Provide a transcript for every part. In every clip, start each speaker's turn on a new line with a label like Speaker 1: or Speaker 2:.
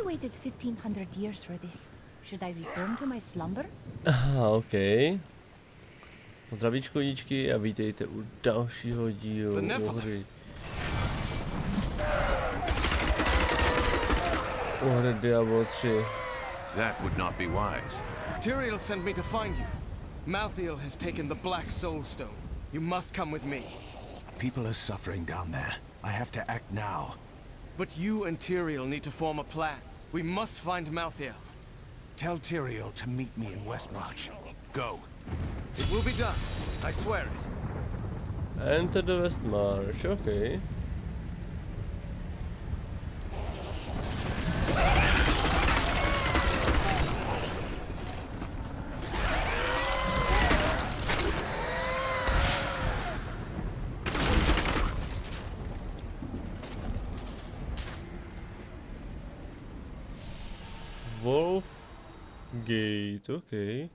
Speaker 1: waited 1500 years for this. Should I return to my slumber?
Speaker 2: Aha, OK. Zdravíčko, díčky, a vítejte u dalšího dílu hry. U hry Diablo 3.
Speaker 3: That would not be wise.
Speaker 4: Tyrael sent me to find you. Malthael has taken the Black Soul Stone. You must come with me.
Speaker 3: People are suffering down there. I have to act now.
Speaker 4: But you and Tyrael need to form a plan. We must find Malthael.
Speaker 3: Tell Tyrael to meet me in Westmarch. Go.
Speaker 4: It will be done. I swear it.
Speaker 2: Enter the Westmarch, okay. Wolf Gate, okay.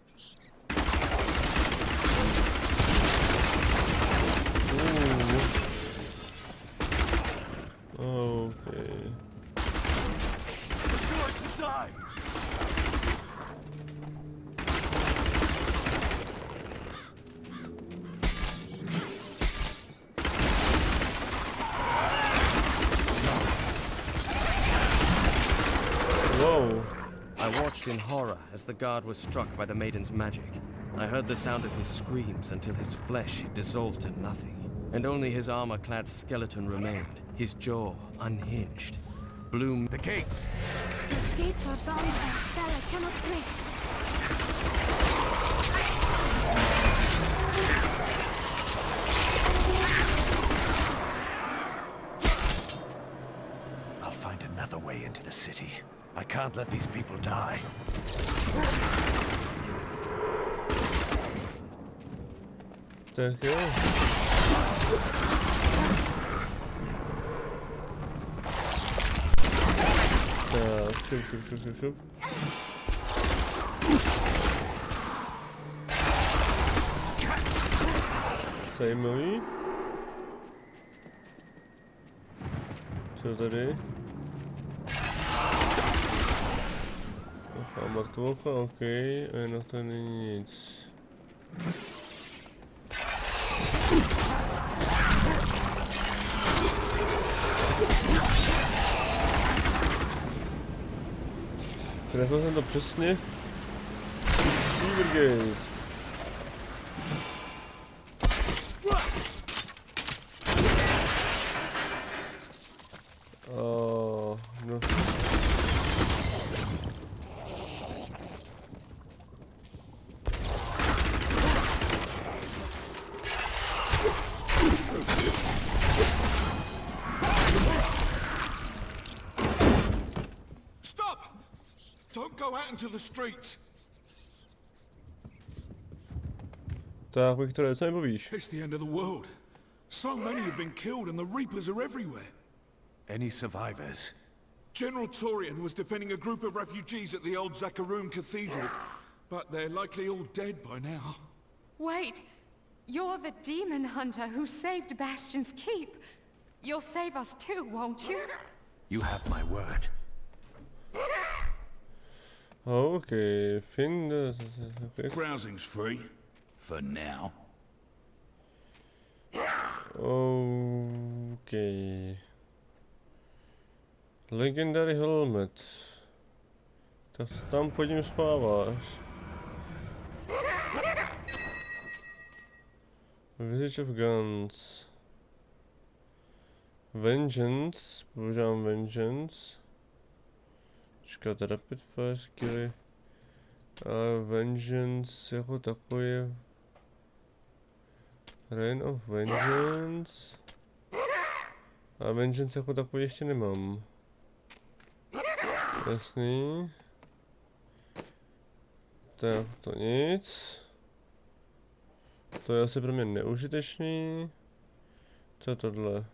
Speaker 2: Ooh. Okay.
Speaker 3: It's going to die.
Speaker 2: Whoa.
Speaker 4: I watched in horror as the guard was struck by the maiden's magic. I heard the sound of his screams until his flesh dissolved to nothing, and only his armor-clad skeleton remained, his jaw unhinged. Bloom...
Speaker 3: The gates!
Speaker 1: These gates are bound by a spell I cannot break.
Speaker 3: I'll find another way into the city. I can't let these people die.
Speaker 2: Tak jo. Tak, šup. Zajímavý. Co tady? A mrtvolka, OK, a jinak to není nic. Trefil jsem to přesně. Silvergate. No.
Speaker 3: Don't go out into the streets.
Speaker 2: Tak, Viktore, co mi povíš?
Speaker 5: It's the end of the world. So many have been killed and the Reapers are everywhere.
Speaker 3: Any survivors?
Speaker 5: General Torian was defending a group of refugees at the old Zakaroon Cathedral, but they're likely all dead by now.
Speaker 6: Wait! You're the demon hunter who saved Bastion's Keep. You'll save us too, won't you?
Speaker 3: You have my word.
Speaker 2: Okay, okay.
Speaker 5: Browsing's free. For now.
Speaker 2: Okay. Legendary helmet. Tak tam pod ním spáváš. Visage of Guns. Vengeance. Používám Vengeance. Počkat, Rapid Fire skilly. Ale Vengeance jako takový je... Reign of Vengeance. A Vengeance jako takový ještě nemám. Jasný. Tak to nic. To je asi pro mě neužitečný. Co je tohle?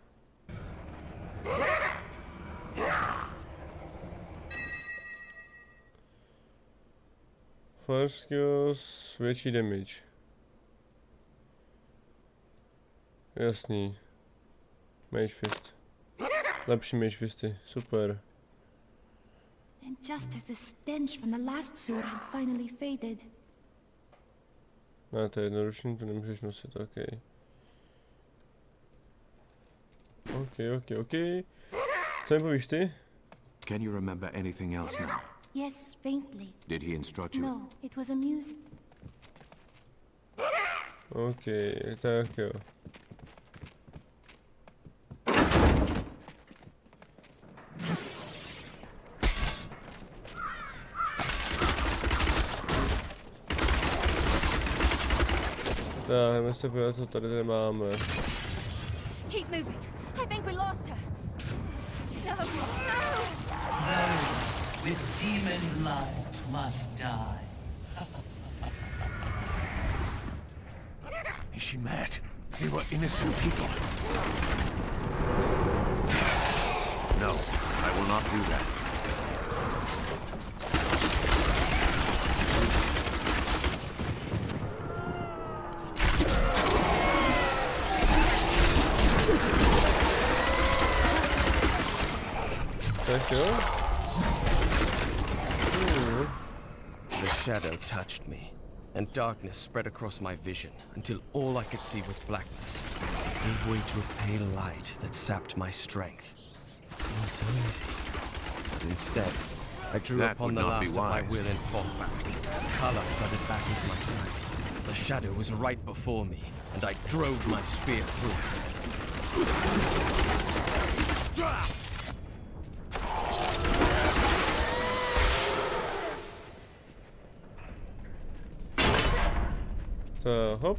Speaker 2: Fire skills, větší damage. Jasný. Mage Fist. Lepší Mage Fisty, super.
Speaker 1: And just as the stench from the last sword had finally faded.
Speaker 2: No, to je jednodušný, to nemůžeš nosit, okej. Okej. Co mi povíš ty?
Speaker 3: Can you remember anything else now?
Speaker 1: Yes, faintly.
Speaker 3: Did he instruct you?
Speaker 1: No, it was amusing.
Speaker 2: Okej, tak jo. Tak, jdeme se podívat, co tady máme.
Speaker 6: Keep moving. I think we lost her. No, no!
Speaker 7: Those with demon blood must die.
Speaker 3: Is she mad? They were innocent people. No, I will not do that.
Speaker 2: Tak jo.
Speaker 4: The shadow touched me, and darkness spread across my vision until all I could see was blackness. It gave way to a pale light that sapped my strength. It seemed so easy. But instead, I drew
Speaker 3: That
Speaker 4: upon
Speaker 3: would
Speaker 4: the
Speaker 3: not be
Speaker 4: last of my
Speaker 3: wise.
Speaker 4: will and fought back. Color flooded back into my sight. The shadow was right before me, and I drove my spear through it.
Speaker 2: Tak, hop.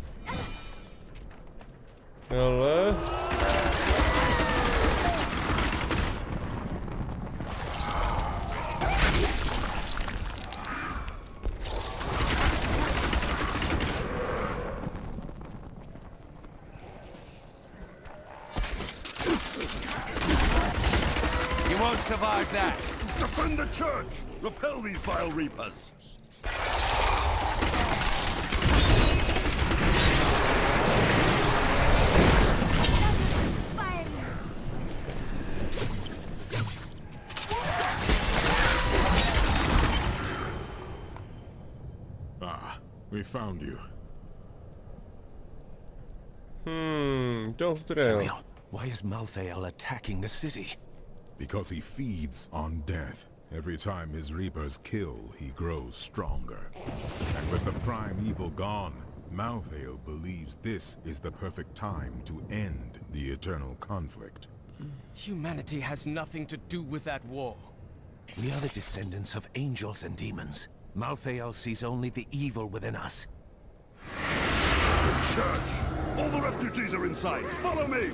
Speaker 2: Ale...
Speaker 3: You won't survive that.
Speaker 5: Defend the church! Repel these vile reapers!
Speaker 8: We found you.
Speaker 2: Dobré.
Speaker 3: Ariel, why is Malthael attacking the city?
Speaker 8: Because he feeds on death. Every time his reapers kill, he grows stronger. And with the prime evil gone, Malthael believes this is the perfect time to end the eternal conflict.
Speaker 4: Humanity has nothing to do with that war.
Speaker 3: We are the descendants of angels and demons. Malthael sees only the evil within us.
Speaker 5: The church! All the refugees are inside! Follow me!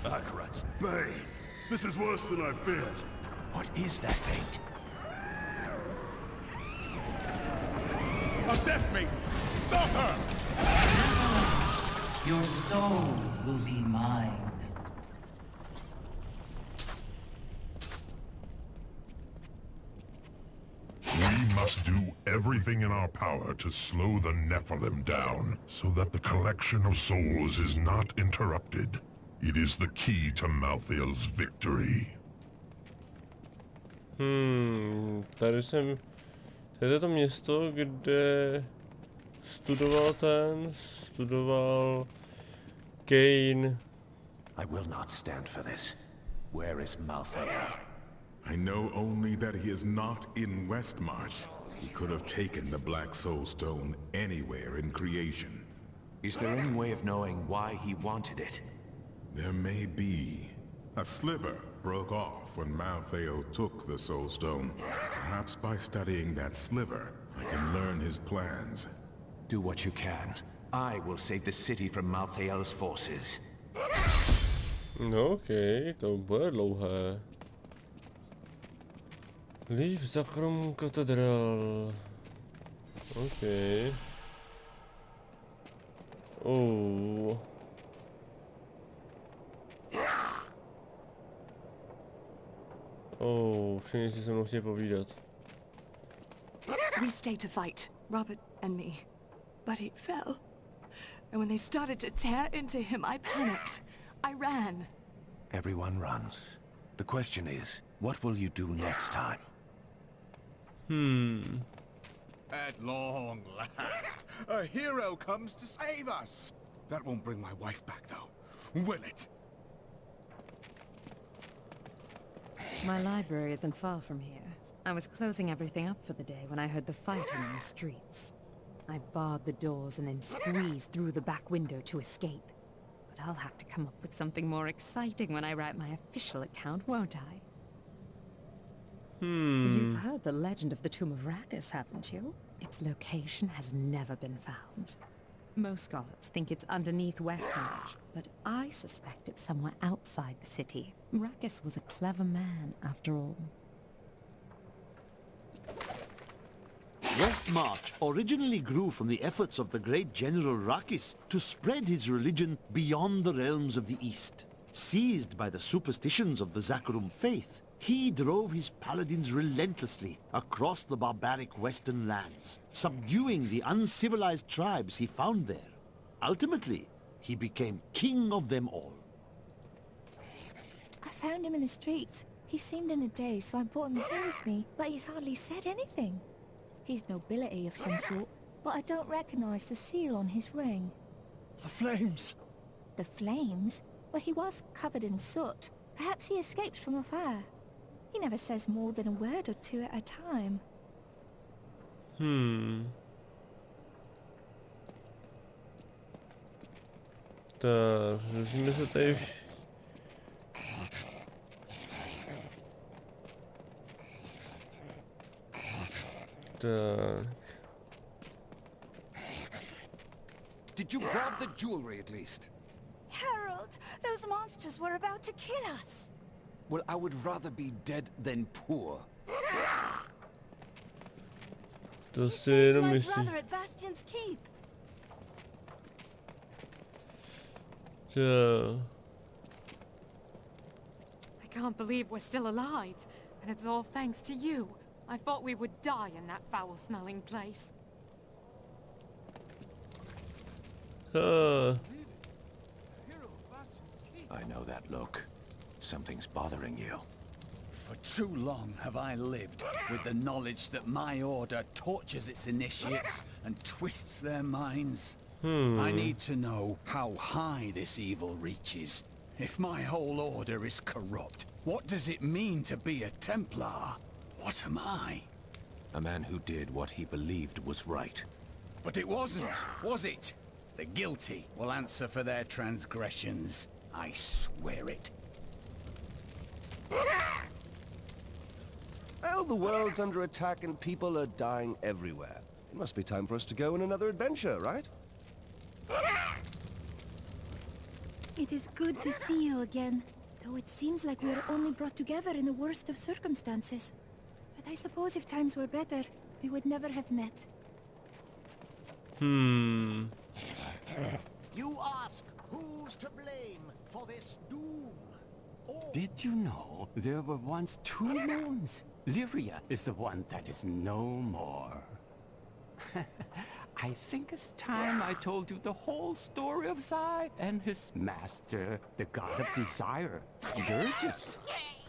Speaker 5: Akarat's Bane! This is worse than I feared.
Speaker 3: What is that thing?
Speaker 5: A death maiden! Stop her!
Speaker 7: Your soul will be mine.
Speaker 8: We must do everything in our power to slow the Nephilim down, so that the collection of souls is not interrupted. It is the key to Malthael's victory.
Speaker 2: Tady jsem... Tady je to město, kde studoval Kane.
Speaker 3: I will not stand for this. Where is Malthael?
Speaker 8: I know only that he is not in Westmarch. He could have taken the Black Soul Stone anywhere in creation.
Speaker 3: Is there any way of knowing why he wanted it?
Speaker 8: There may be. A sliver broke off when Malthael took the Soul Stone. Perhaps by studying that sliver, I can learn his plans.
Speaker 3: Do what you can. I will save the city from Malthael's forces.
Speaker 2: No okej, to bude dlouhé. Leave Zakrom Katedral. Okej. Všichni si se mnou chtějí povídat.
Speaker 9: We stayed to fight, Robert and me. But it fell. And when they started to tear into him, I panicked. I ran.
Speaker 3: Everyone runs. The question is, what will you do next time?
Speaker 5: At long last, a hero comes to save us. That won't bring my wife back, though, will it?
Speaker 10: My library isn't far from here. I was closing everything up for the day when I heard the fighting in the streets. I barred the doors and then squeezed through the back window to escape. But I'll have to come up with something more exciting when I write my official account, won't I? You've heard the legend of the Tomb of Rackus, haven't you? Its location has never been found. Most scholars think it's underneath Westmarch, but I suspect it's somewhere outside the city. Rackus was a clever man, after all.
Speaker 11: Westmarch originally grew from the efforts of the great General Rackus to spread his religion beyond the realms of the East. Seized by the superstitions of the Zakharum faith, he drove his paladins relentlessly across the barbaric western lands, subduing the uncivilized tribes he found there. Ultimately, he became king of them all.
Speaker 1: I found him in the streets. He seemed in a daze, so I brought him here with me, but he's hardly said anything. He's nobility of some sort, but I don't recognize the seal on his ring.
Speaker 11: The flames!
Speaker 1: The flames? Well, he was covered in soot. Perhaps he escaped from a fire. He never says more than a word or two at a time.
Speaker 2: Tak, musíme se tady už... Tak...
Speaker 3: Did you grab the jewelry at least?
Speaker 1: Harold, those monsters were about to kill us.
Speaker 3: Well, I would rather be dead than poor.
Speaker 2: To si jenom
Speaker 1: My
Speaker 2: myslíš.
Speaker 1: brother at Bastion's Keep.
Speaker 2: Tak...
Speaker 6: I can't believe we're still alive. And it's all thanks to you. I thought we would die in that foul-smelling place.
Speaker 3: I know that look. Something's bothering you.
Speaker 7: For too long have I lived with the knowledge that my order tortures its initiates and twists their minds. I need to know how high this evil reaches. If my whole order is corrupt, what does it mean to be a Templar? What am I?
Speaker 3: A man who did what he believed was right.
Speaker 7: But it wasn't, was it? The guilty will answer for their transgressions. I swear it.
Speaker 12: Well, the world's under attack and people are dying everywhere. It must be time for us to go on another adventure, right?
Speaker 1: It is good to see you again, though it seems like we are only brought together in the worst of circumstances. But I suppose if times were better, we would never have met.
Speaker 11: You ask, who's to blame for this doom?
Speaker 13: Did you know there were once two moons? Lyria is the one that is no more. I think it's time I told you the whole story of Zai and his master, the god of desire, Dirges.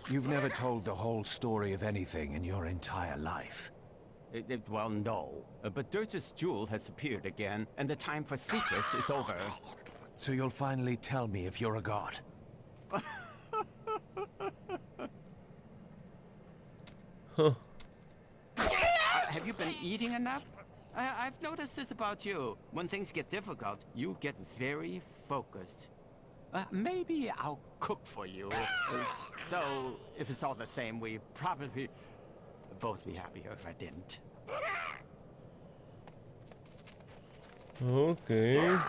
Speaker 3: You've never told the whole story of anything in your entire life.
Speaker 13: Well, no. But Dirge's jewel has appeared again, and the time for secrets is over.
Speaker 3: So you'll finally tell me if you're a god.
Speaker 13: Have you been eating enough? I've noticed this about you. When things get difficult, you get very focused. Maybe I'll cook for you. So, if it's all the same, we'd probably both be happier if I didn't.
Speaker 2: Okay.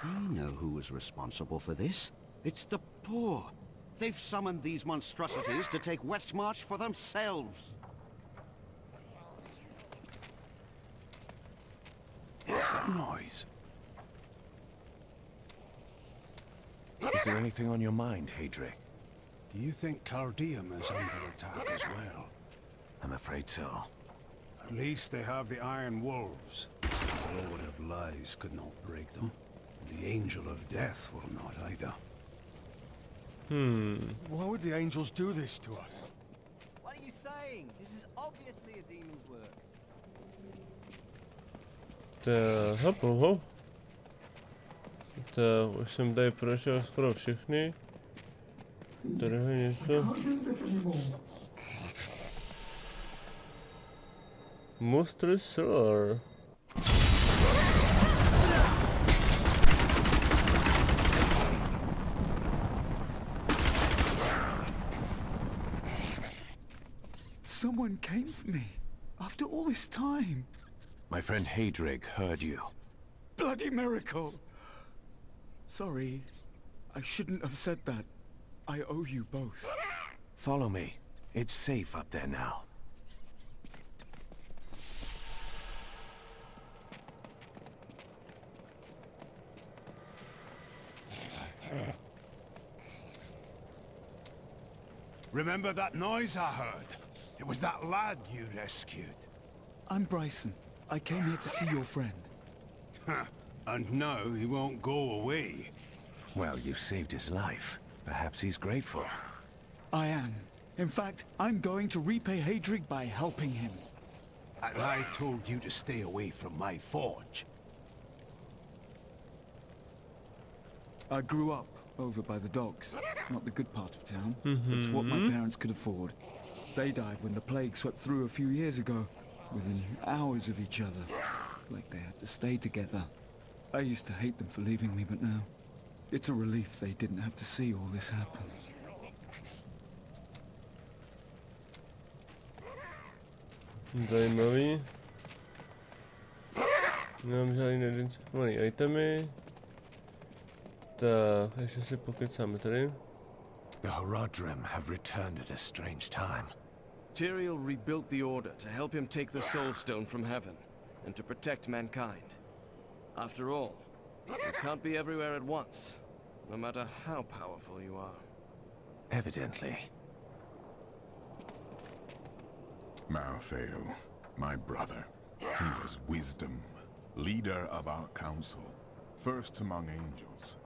Speaker 11: I know who is responsible for this. It's the poor. They've summoned these monstrosities to take Westmarch for themselves.
Speaker 3: What's that noise? Is there anything on your mind, Hadric?
Speaker 5: Do you think Cardium is under attack as well?
Speaker 3: I'm afraid so.
Speaker 14: At least they have the Iron Wolves. The Lord of Lies could not break them. The Angel of Death will not either. Why would the angels do this to us?
Speaker 15: What are you saying? This is obviously a demon's work.
Speaker 2: Hop. Už jsem tady prošel skoro všechny. Tady je něco. Monster Cellar.
Speaker 7: Someone came for me. After all this time.
Speaker 3: My friend Hadrig heard you.
Speaker 7: Bloody miracle! Sorry. I shouldn't have said that. I owe you both.
Speaker 3: Follow me. It's safe up there now.
Speaker 14: Remember that noise I heard? It was that lad you rescued.
Speaker 7: I'm Bryson. I came here to see your friend.
Speaker 14: And now he won't go away.
Speaker 3: Well, you saved his life. Perhaps he's grateful.
Speaker 7: I am. In fact, I'm going to repay Hadrig by helping him.
Speaker 14: And I told you to stay away from my forge.
Speaker 7: I grew up over by the docks. Not the good part of town. It's what my parents could afford. They died when the plague swept through a few years ago. Within hours of each other. Like they had to stay together. I used to hate them for leaving me, but now... it's a relief they didn't have to see all this happen.
Speaker 2: Zajímavý. Nemám žádný neidentifikovaný itemy. Tak, ještě si pokecáme tady.
Speaker 3: The Horadrim have returned at a strange time.
Speaker 4: Tyrael rebuilt the Order to help him take the Soul Stone from heaven, and to protect mankind. After all, you can't be everywhere at once, no matter how powerful you are.
Speaker 3: Evidently.
Speaker 8: Malthael, my brother. He was wisdom, leader of our council, first among angels.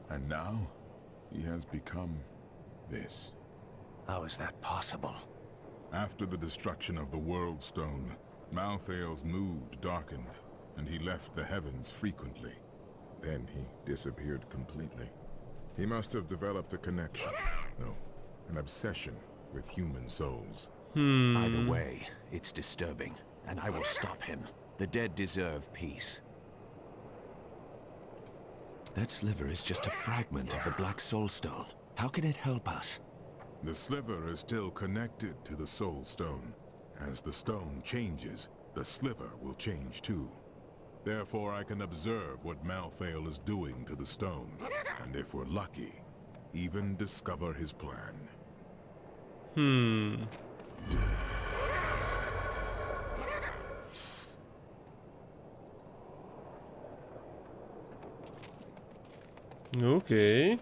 Speaker 8: And now, he has become this.
Speaker 3: How is that possible?
Speaker 8: After the destruction of the World Stone, Malthael's mood darkened, and he left the heavens frequently. Then he disappeared completely. He must have developed a connection, no, an obsession with human souls.
Speaker 3: Either way, it's disturbing, and I will stop him. The dead deserve peace. That sliver is just a fragment of the Black Soul Stone. How can it help us?
Speaker 8: The sliver is still connected to the Soul Stone. As the stone changes, the sliver will change too. Therefore, I can observe what Malthael is doing to the stone, and if we're lucky, even discover his plan.
Speaker 2: Okay.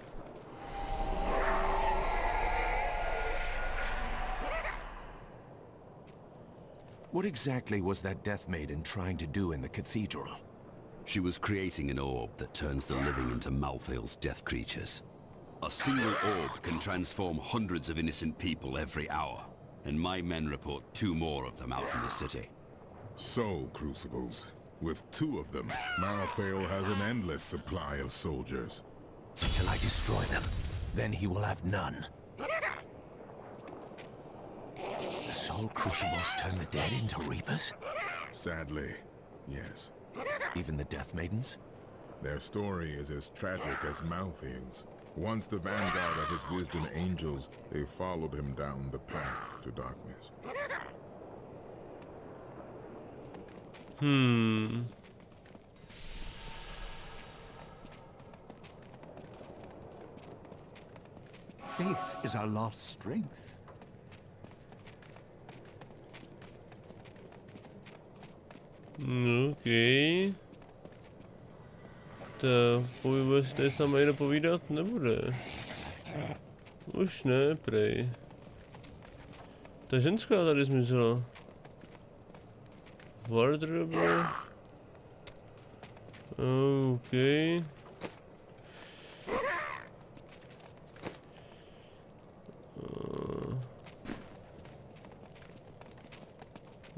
Speaker 3: What exactly was that Death Maiden trying to do in the cathedral?
Speaker 16: She was creating an orb that turns the living into Malthael's death creatures. A single orb can transform hundreds of innocent people every hour, and my men report 2 more of them out in the city.
Speaker 8: Soul crucibles. With 2 of them, Malthael has an endless supply of soldiers.
Speaker 3: Until I destroy them, then he will have none. The Soul Crucibles turn the dead into Reapers?
Speaker 8: Sadly, yes.
Speaker 3: Even the Death Maidens?
Speaker 8: Their story is as tragic as Malthael's. Once the vanguard of his wisdom angels, they followed him down the path to darkness.
Speaker 7: Faith is our last strength.
Speaker 2: Okay. To vůbec tady s námi někdo povídat nebude. Už ne, prej. Ta ženská tady zmizela. Wardrobe. OK.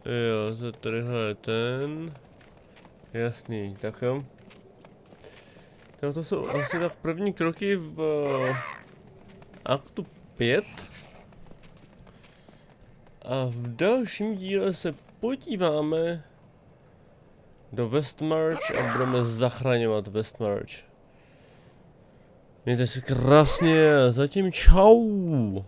Speaker 2: Jo, to tadyhle je ten. Jasný, tak jo. Tak to jsou asi tak první kroky v aktu 5. A v dalším díle se podíváme do Westmarch a budeme zachraňovat Westmarch. Mějte se krásně, zatím čau.